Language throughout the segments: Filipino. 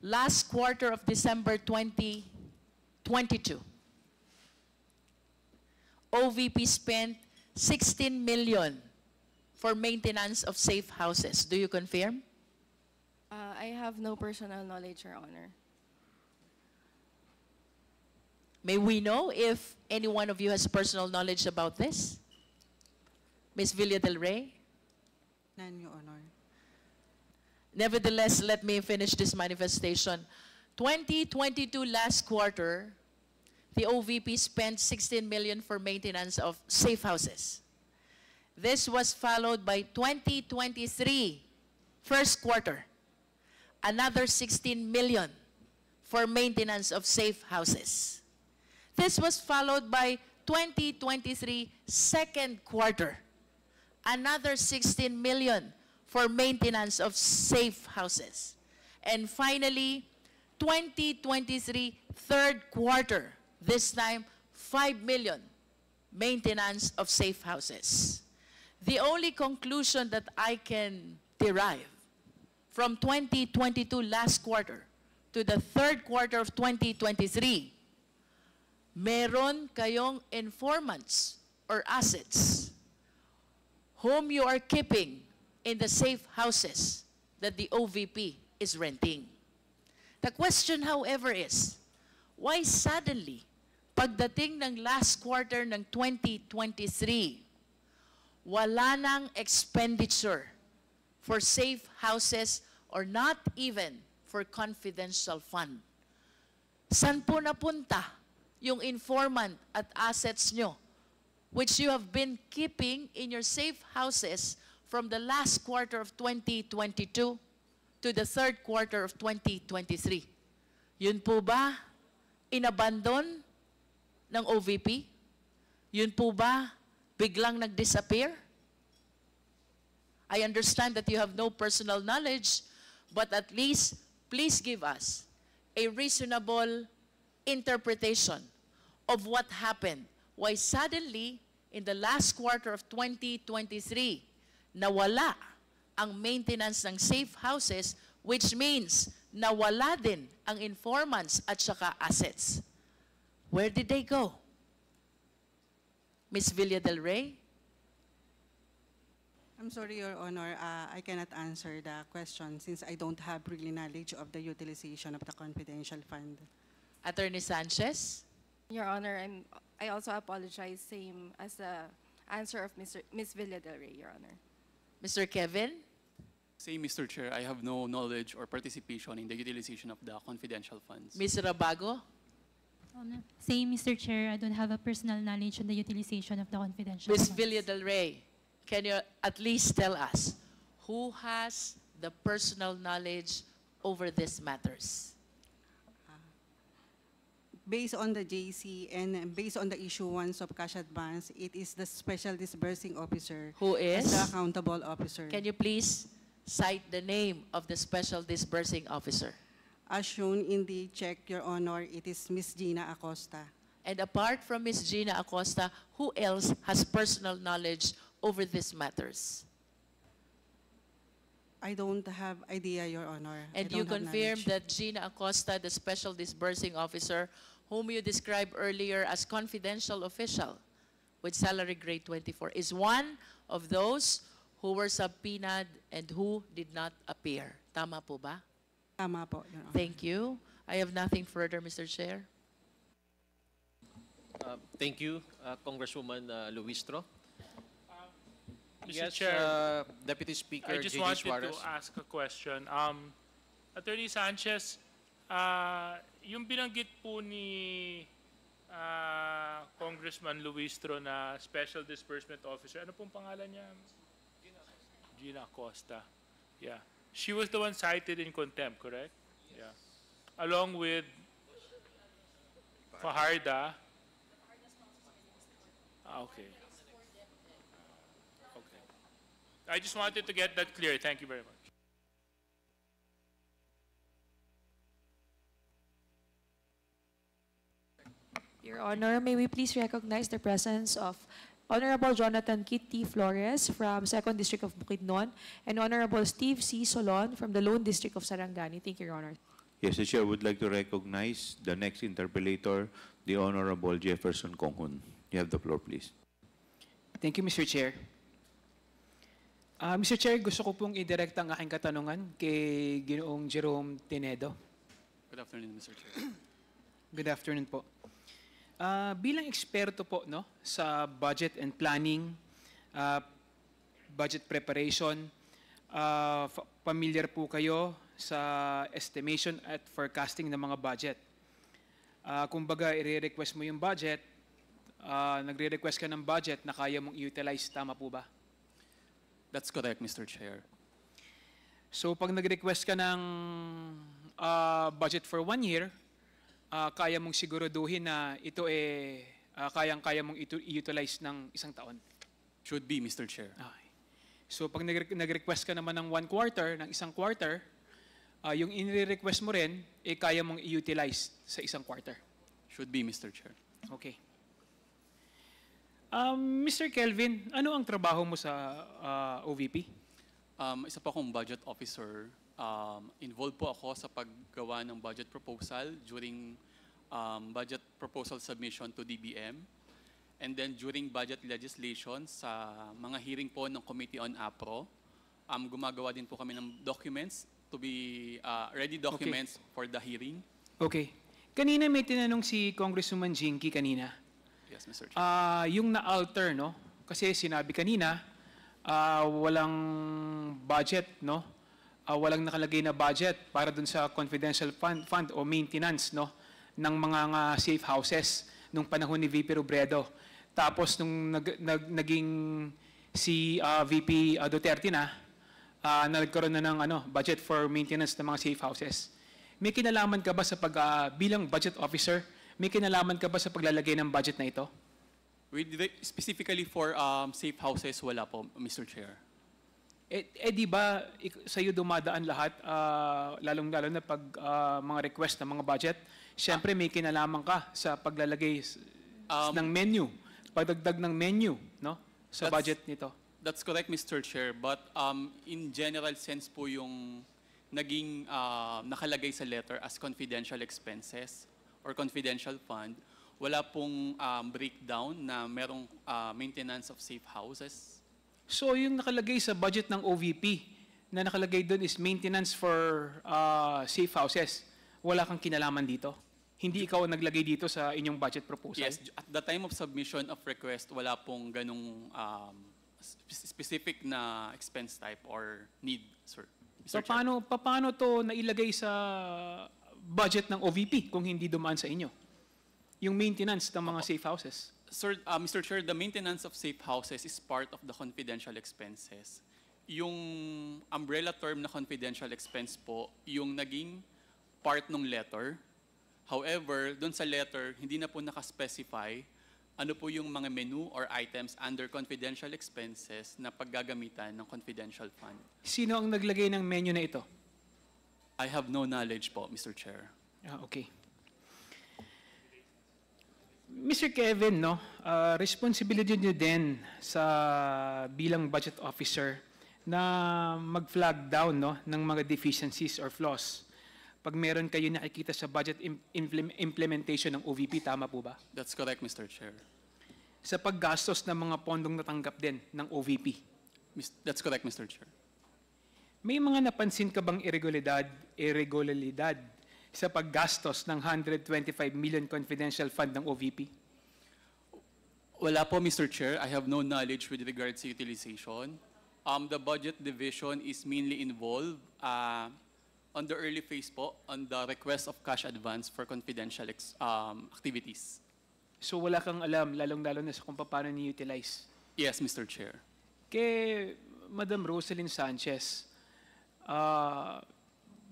last quarter of December 2022, OVP spent 16 million for maintenance of safe houses. Do you confirm? I have no personal knowledge, Your Honor. May we know if any one of you has personal knowledge about this? Ms. Villa del Rey? None, Your Honor. Nevertheless, let me finish this manifestation. 2022 last quarter, the OVP spent 16 million for maintenance of safe houses. This was followed by 2023 first quarter, another 16 million for maintenance of safe houses. This was followed by 2023 second quarter, another 16 million for maintenance of safe houses. And finally, 2023 third quarter, this time 5 million maintenance of safe houses. The only conclusion that I can derive from 2022 last quarter to the third quarter of 2023, meron kayong informants or assets whom you are keeping in the safe houses that the OVP is renting. The question, however, is, why suddenly, pagdating ng last quarter ng 2023, wala nang expenditure for safe houses or not even for confidential fund? San po napunta yung informant at assets nyo, which you have been keeping in your safe houses from the last quarter of 2022 to the third quarter of 2023? Yun po ba inabandon ng OVP? Yun po ba biglang nag-disappear? I understand that you have no personal knowledge, but at least please give us a reasonable interpretation of what happened. Why suddenly, in the last quarter of 2023, nawala ang maintenance ng safe houses, which means nawala din ang informants at saka assets. Where did they go? Ms. Villa del Rey? I'm sorry, Your Honor, I cannot answer the question since I don't have really knowledge of the utilization of the confidential fund. Attorney Sanchez? Your Honor, I also apologize, same as the answer of Ms. Villa del Rey, Your Honor. Mr. Kevin? Same, Mr. Chair. I have no knowledge or participation in the utilization of the confidential funds. Ms. Rabago? Same, Mr. Chair. I don't have a personal knowledge on the utilization of the confidential Ms. funds. Villa del Rey, can you at least tell us who has the personal knowledge over these matters? Based on the JC and based on the issuance of cash advance, it is the Special Disbursing Officer. Who as is? the accountable officer. Can you please cite the name of the Special Disbursing Officer? As shown in the check, Your Honor, it is Ms. Gina Acosta. And apart from Ms. Gina Acosta, who else has personal knowledge over these matters? I don't have idea, Your Honor. And you confirm that Gina Acosta, the Special Disbursing Officer, whom you described earlier as confidential official with salary grade 24, is one of those who were subpoenaed and who did not appear. Tama po ba? Tama po, Your Honor. Thank you. I have nothing further, Mr. Chair. Thank you, Congresswoman Luistro. Mr. Yes, Chair, Deputy Speaker I just J.D. wanted Suarez. to ask a question. Attorney Sanchez, yung binanggit po ni Congressman Luistro na Special Disbursement Officer, ano pong pangalan niya? Gina Acosta. Yeah. She was the one cited in contempt, correct? Yeah. Along with Fajarda. Okay. Okay. I just wanted to get that clear. Thank you very much. Your Honor, may we please recognize the presence of Honorable Jonathan Kit T. Flores from 2nd District of Bukidnon and Honorable Steve C. Solon from the Lone District of Sarangani. Thank you, Your Honor. Yes, the Chair would like to recognize the next interpellator, the Honorable Jefferson Konghun. You have the floor, please. Thank you, Mr. Chair. Mr. Chair, gusto ko pong i-direct ang aking katanungan kay Ginoong Jerome Tenedo. Good afternoon, Mr. Chair. Good afternoon po. Bilang eksperto po no, sa budget and planning, budget preparation, familiar po kayo sa estimation at forecasting ng mga budget. Kumbaga, i-request mo yung budget, nagre-request ka ng budget na kaya mong i-utilize, tama po ba? That's correct, Mr. Chair. So pag nag-request ka ng budget for 1 year, kaya mong siguraduhin na ito kayang-kaya mong i-utilize ng 1 taon. Should be, Mr. Chair. Okay. So pag nag-request ka naman ng 1 quarter, ng 1 quarter, yung in-request mo rin, kaya mong i-utilize sa 1 quarter. Should be, Mr. Chair. Okay. Mr. Kelvin, ano ang trabaho mo sa OVP? Isa po akong budget officer. Involved po ako sa paggawa ng budget proposal during budget proposal submission to DBM. And then during budget legislation sa mga hearing po ng Committee on APRO, gumagawa din po kami ng documents to be ready documents for the hearing. Okay. Kanina may tinanong si Congresswoman Jinky kanina. Yes, Mr. Chair. Yung na-alter, no? Kasi sinabi kanina, walang budget, no? Walang nakalagay na budget para dun sa confidential fund o maintenance, no? Ng mga safe houses nung panahon ni VP Robredo. Tapos nung naging si VP Duterte nagkaroon na ng budget for maintenance ng mga safe houses. May kinalaman ka ba sa bilang budget officer, may kinalaman ka ba sa paglalagay ng budget na ito? Specifically for safe houses, wala po, Mr. Chair. Di ba sa'yo dumadaan lahat, lalong-lalo na pag mga request ng mga budget, siyempre may kinalaman ka sa paglalagay ng menu, pagdagdag ng menu, no? Sa budget nito. That's correct, Mr. Chair. But in general sense po yung naging nakalagay sa letter as confidential expenses or confidential fund, wala pong breakdown na merong maintenance of safe houses. So yung nakalagay sa budget ng OVP na nakalagay doon is maintenance for safe houses. Wala kang kinalaman dito? Hindi ikaw ang naglagay dito sa inyong budget proposal? Yes, at the time of submission of request, wala pong ganong specific na expense type or need, sir. So paano to nailagay sa budget ng OVP kung hindi dumaan sa inyo? Yung maintenance ng mga safe houses? Sir, Mr. Chair, the maintenance of safe houses is part of the confidential expenses. Yung umbrella term na confidential expense po, yung naging part ng letter. However, doon sa letter, hindi na po nakaspecify ano po yung mga menu or items under confidential expenses na paggagamitan ng confidential fund. Sino ang naglagay ng menu na ito? I have no knowledge po, Mr. Chair. Okay. Mr. Kevin, no, responsibility niyo din sa bilang budget officer na mag-flag down no, ng mga deficiencies or flaws. Pag meron kayo nakikita sa budget implementation ng OVP, tama po ba? That's correct, Mr. Chair. Sa paggastos ng mga pondong natanggap din ng OVP? That's correct, Mr. Chair. May mga napansin ka bang irregularidad sa paggastos ng 125 million confidential fund ng OVP? Wala po, Mr. Chair. I have no knowledge with regards to utilization. The budget division is mainly involved on the early phase po, on the request of cash advance for confidential activities. So wala kang alam, lalong-lalo na sa kung paano ni-utilize? Yes, Mr. Chair. Kay Madam Rosalyn Sanchez,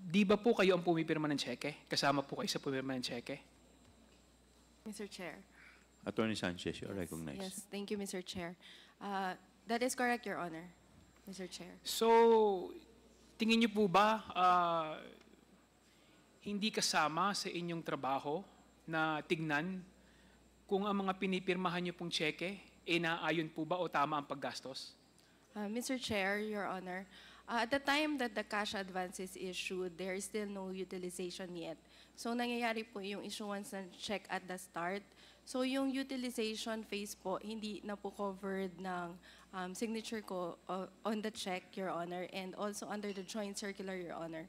di ba po kayo ang pumipirma ng cheque? Kasama po kayo sa pumipirma ng cheque? Mr. Chair. Attorney Sanchez, you are recognized. Yes, thank you, Mr. Chair. That is correct, Your Honor, Mr. Chair. So, tingin niyo po ba hindi kasama sa inyong trabaho na tignan kung ang mga pinipirmahan niyo pong cheque, naayon po ba o tama ang paggastos? Mr. Chair, Your Honor, At the time that the cash advance is issued, there is still no utilization yet. So nangyayari po yung issuance ng check at the start. So yung utilization phase po, hindi na po covered ng signature ko on the check, Your Honor, and also under the joint circular, Your Honor.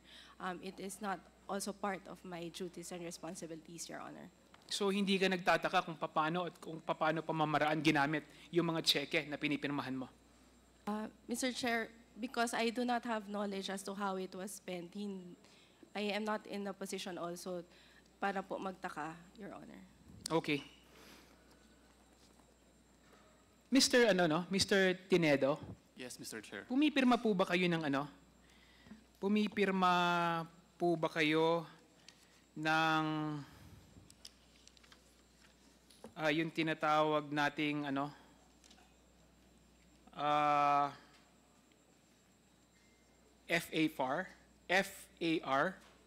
It is not also part of my duties and responsibilities, Your Honor. So hindi ka nagtataka kung paano at kung paano pamamaraan ginamit yung mga cheque na pinipirmahan mo? Mr. Chair, because I do not have knowledge as to how it was spent, I am not in a position also para po magtaka, Your Honor. Okay. Mr. Tinedo, Yes, Mr. Chair. pumipirma po ba kayo ng Pumipirma po ba kayo ng yung tinatawag nating FAR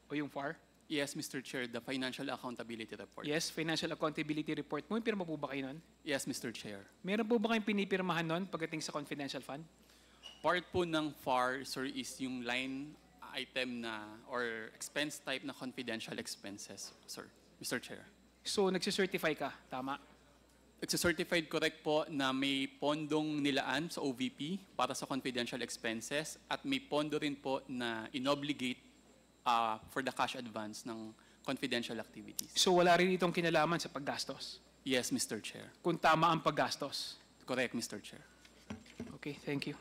o yung FAR? Yes, Mr. Chair, the Financial Accountability Report. Yes, Financial Accountability Report. Pumipirma po ba kayo nun? Yes, Mr. Chair. Meron po ba kayong pinipirmahan nun pagdating sa confidential fund? Part po ng FAR, sir, is yung line item na or expense type na confidential expenses, sir. Mr. Chair. So, nagsicertify ka, tama? Certified correct po na may pondong nilaan sa OVP para sa confidential expenses at may pondo rin po na inobligate for the cash advance ng confidential activities. So, wala rin itong kinalaman sa paggastos? Yes, Mr. Chair. Kung tama ang paggastos? Correct, Mr. Chair. Okay, thank you.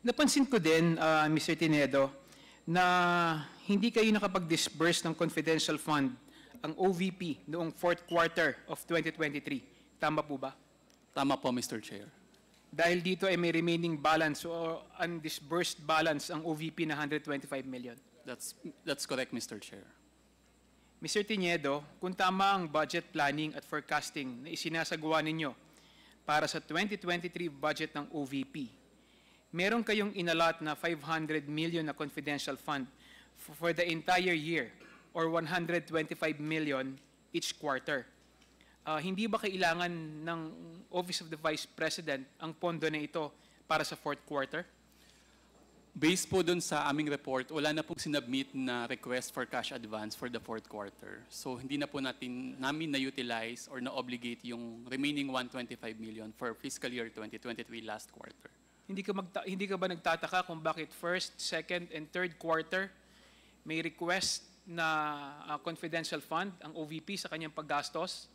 Napansin ko din, Mr. Tinedo, na hindi kayo nakapag-disburse ng confidential fund ang OVP noong fourth quarter of 2023. Tama po ba? Tama po, Mr. Chair. Dahil dito ay may remaining balance o undisbursed balance ang OVP na 125 million. That's correct, Mr. Chair. Mr. Tinedo, kung tama ang budget planning at forecasting na isinasagawa ninyo para sa 2023 budget ng OVP, meron kayong inalat na 500 million na confidential fund for the entire year or 125 million each quarter. Hindi ba kailangan ng Office of the Vice President ang pondo na ito para sa fourth quarter? Based po dun sa aming report, wala na pong sinubmit na request for cash advance for the fourth quarter. So hindi na po namin na-utilize or na-obligate yung remaining 125 million for fiscal year 2023 last quarter. Hindi ka ba nagtataka kung bakit first, second, and third quarter may request na confidential fund ang OVP sa kanyang paggastos,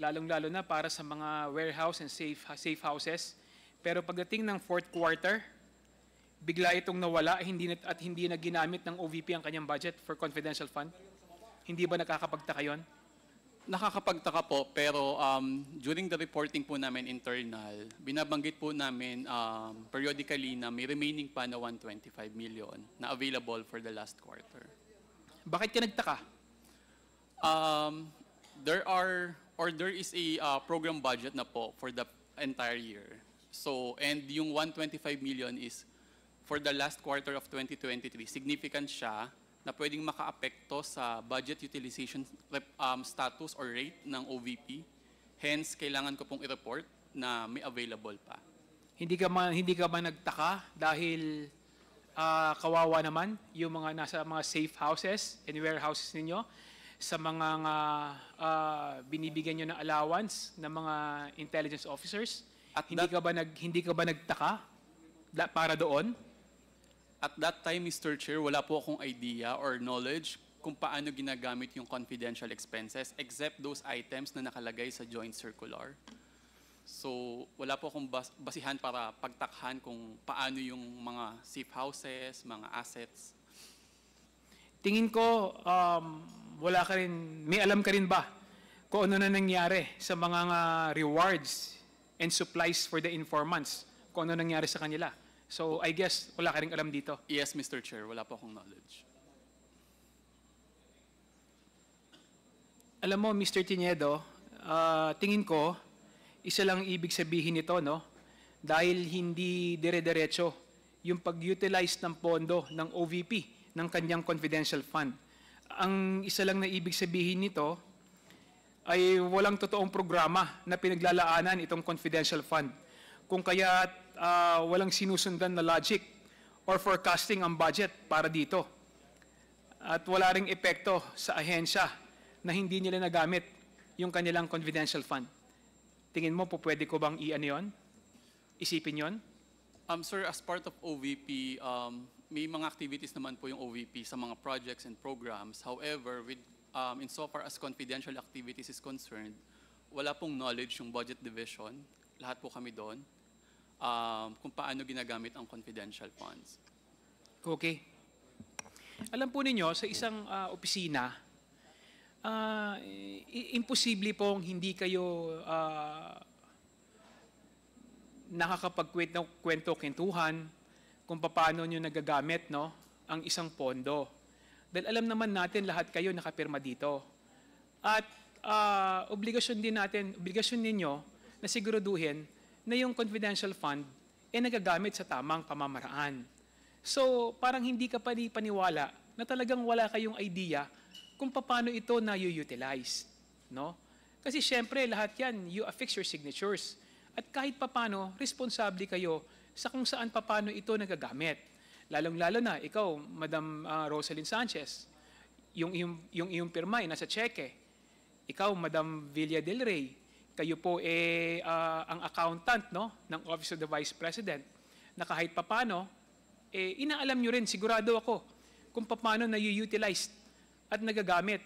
lalong-lalo na para sa mga warehouse and safe houses. Pero pagdating ng fourth quarter, bigla itong nawala at hindi na ginamit ng OVP ang kanyang budget for confidential fund? Hindi ba nakakapagtaka yun? Nakakapagtaka po, pero during the reporting po namin internal, binabanggit po namin periodically na may remaining pa na 125 million na available for the last quarter. Bakit ka nagtaka? There is a program budget na po for the entire year. So, and yung 125 million is for the last quarter of 2023. Significant siya na pwedeng maka-apekto sa budget utilization status or rate ng OVP. Hence, kailangan ko pong i-report na may available pa. Hindi ka ba nagtaka dahil kawawa naman yung mga nasa mga safe houses and warehouses ninyo sa mga binibigyan nyo ng allowance ng mga intelligence officers? Hindi ka ba nagtaka para doon? At that time, Mr. Chair, wala po akong idea or knowledge kung paano ginagamit yung confidential expenses except those items na nakalagay sa joint circular. So, wala po akong basihan para pagtakhan kung paano yung mga safe houses, mga assets. Tingin ko, may alam ka rin ba kung ano na nangyari sa mga rewards and supplies for the informants? Kung ano nangyari sa kanila? So, I guess, wala ka rin alam dito. Yes, Mr. Chair, wala po akong knowledge. Alam mo, Mr. Tinedo, tingin ko, isa lang ibig sabihin nito, no? Dahil hindi dire-diretso yung pag-utilize ng pondo ng OVP ng kanyang confidential fund. Ang isa lang na ibig sabihin nito, ay walang totoong programa na pinaglalaanan itong confidential fund. Kung kaya walang sinusundan na logic or forecasting ang budget para dito. At wala ring epekto sa ahensya na hindi nila nagamit yung kanilang confidential fund. Tingin mo po pwede ko bang i-ano yun? Isipin yon? Sir, as part of OVP, may mga activities naman po yung OVP sa mga projects and programs. However, insofar as confidential activities is concerned, wala pong knowledge yung budget division. Lahat po kami doon. Kung paano ginagamit ang confidential funds. Okay. Alam po ninyo, sa isang opisina, imposible pong hindi kayo nakakapagkwento-kwentuhan kung paano nyo nagagamit, no, ang isang pondo. Dahil alam naman natin lahat kayo nakapirma dito. At obligasyon ninyo na siguraduhin na yung confidential fund ay nagagamit sa tamang pamamaraan. So, parang hindi ka paniwala na talagang wala kayong idea kung paano ito na-utilize. No? Kasi syempre, lahat yan, you affix your signatures. At kahit paano, responsable kayo sa kung saan paano ito nagagamit. Lalong-lalo na, ikaw, Madam Rosalyn Sanchez, yung iyong pirma ay nasa cheque. Ikaw, Madam Villa Del Rey, kayo po ang accountant, no, ng Office of the Vice President, na kahit paano, inaalam nyo rin, sigurado ako, kung paano na-utilize at nagagamit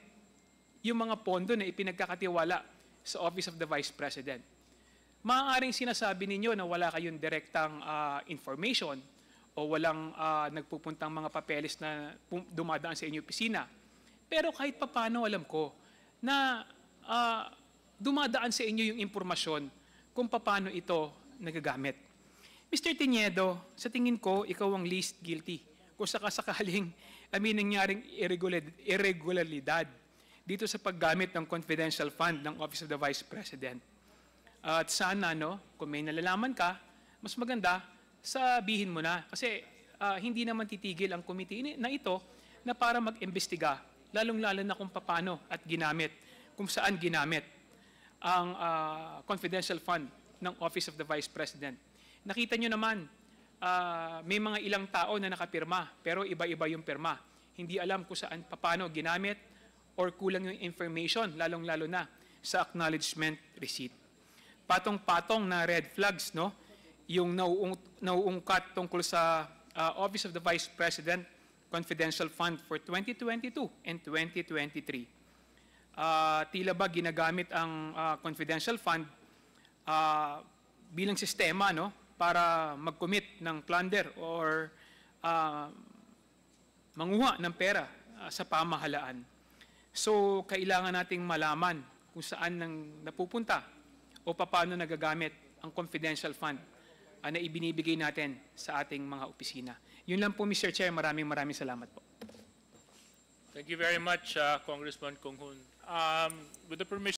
yung mga pondo na ipinagkakatiwala sa Office of the Vice President. Maaaring sinasabi ninyo na wala kayong direktang information o walang nagpupuntang mga papeles na dumadaan sa inyong opisina. Pero kahit paano alam ko na dumadaan sa inyo yung impormasyon kung paano ito nagagamit. Mr. Teñedo, sa tingin ko, ikaw ang least guilty kung sakasakaling may nangyaring irregularidad dito sa paggamit ng confidential fund ng Office of the Vice President. At sana, no, kung may nalalaman ka, mas maganda, sabihin mo na. Kasi hindi naman titigil ang committee na ito na para mag-imbestiga, lalong-lalo na kung paano at ginamit, kung saan ginamit ang confidential fund ng Office of the Vice President. Nakita nyo naman, may mga ilang tao na nakapirma, pero iba-iba yung pirma. Hindi alam kung saan, paano ginamit, or kulang yung information, lalong-lalo na sa acknowledgement receipt. Patong-patong na red flags, no? Yung nauungkat tungkol sa Office of the Vice President Confidential Fund for 2022 and 2023. Tila ba ginagamit ang confidential fund bilang sistema, no, para mag-commit ng plunder or manguha ng pera sa pamahalaan. So, kailangan nating malaman kung saan nang napupunta o paano nagagamit ang confidential fund na ibinibigay natin sa ating mga opisina. Yun lang po, Mr. Chair. Maraming salamat po. Thank you very much, Congressman Conghun. With the permission